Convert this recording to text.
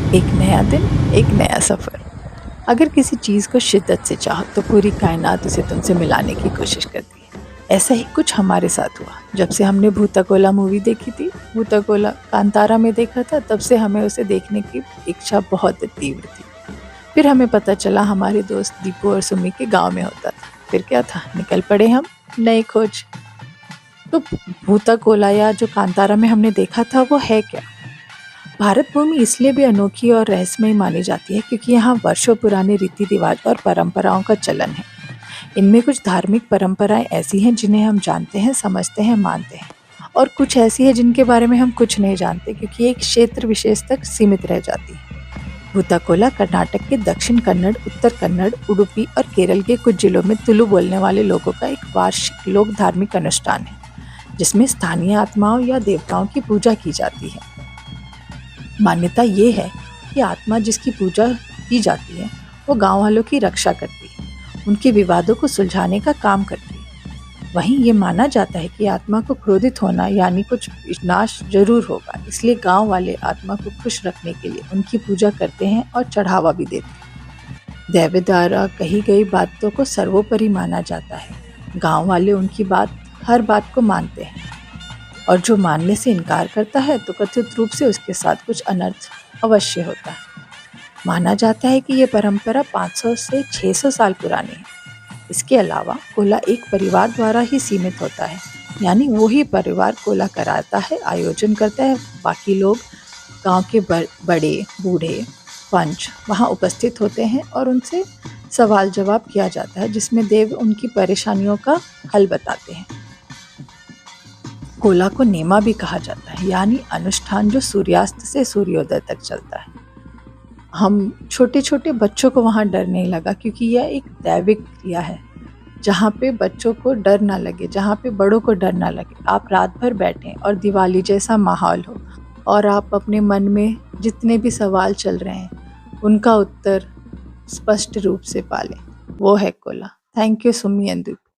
एक नया दिन, एक नया सफ़र। अगर किसी चीज़ को शिद्दत से चाहो तो पूरी कायनात उसे तुमसे मिलाने की कोशिश करती है। ऐसा ही कुछ हमारे साथ हुआ जब से हमने भूताकोला मूवी देखी थी। भूताकोला कांतारा में देखा था, तब से हमें उसे देखने की इच्छा बहुत तीव्र थी। फिर हमें पता चला हमारे दोस्त दीपू और सुमी के गाँव में होता था। फिर क्या था, निकल पड़े हम नई खोज। तो भूताकोला या जो कांतारा में हमने देखा था वो है क्या? भारत भूमि इसलिए भी अनोखी और रहस्यमयी मानी जाती है क्योंकि यहाँ वर्षों पुराने रीति रिवाज और परंपराओं का चलन है। इनमें कुछ धार्मिक परंपराएं ऐसी हैं जिन्हें हम जानते हैं, समझते हैं, मानते हैं, और कुछ ऐसी है जिनके बारे में हम कुछ नहीं जानते क्योंकि एक क्षेत्र विशेष तक सीमित रह जाती है। भूताकोला कर्नाटक के दक्षिण कन्नड़, उत्तर कन्नड़, उडुपी और केरल के कुछ जिलों में तुलु बोलने वाले लोगों का एक वार्षिक लोक धार्मिक अनुष्ठान है जिसमें स्थानीय आत्माओं या देवताओं की पूजा की जाती है। मान्यता ये है कि आत्मा जिसकी पूजा की जाती है वो गांव वालों की रक्षा करती है, उनके विवादों को सुलझाने का काम करती है। वहीं ये माना जाता है कि आत्मा को क्रोधित होना यानी कुछ विनाश जरूर होगा, इसलिए गांव वाले आत्मा को खुश रखने के लिए उनकी पूजा करते हैं और चढ़ावा भी देते हैं। दैव द्वारा कही गई बातों को सर्वोपरि माना जाता है। गांव वाले उनकी हर बात को मानते हैं, और जो मानने से इनकार करता है तो कथित रूप से उसके साथ कुछ अनर्थ अवश्य होता है। माना जाता है कि ये परंपरा 500 से 600 साल पुरानी है। इसके अलावा कोला एक परिवार द्वारा ही सीमित होता है, यानी वो ही परिवार कोला कराता है, आयोजन करता है। बाकी लोग गांव के बड़े बूढ़े पंच वहाँ उपस्थित होते हैं और उनसे सवाल जवाब किया जाता है जिसमें देव उनकी परेशानियों का हल बताते हैं। कोला को नेमा भी कहा जाता है, यानी अनुष्ठान जो सूर्यास्त से सूर्योदय तक चलता है। हम छोटे छोटे बच्चों को वहाँ डर नहीं लगा क्योंकि यह एक दैविक क्रिया है जहाँ पे बच्चों को डर ना लगे, जहाँ पे बड़ों को डर ना लगे। आप रात भर बैठें और दिवाली जैसा माहौल हो और आप अपने मन में जितने भी सवाल चल रहे हैं उनका उत्तर स्पष्ट रूप से पालें। वो है कोला। Thank you Sumi and Deepu.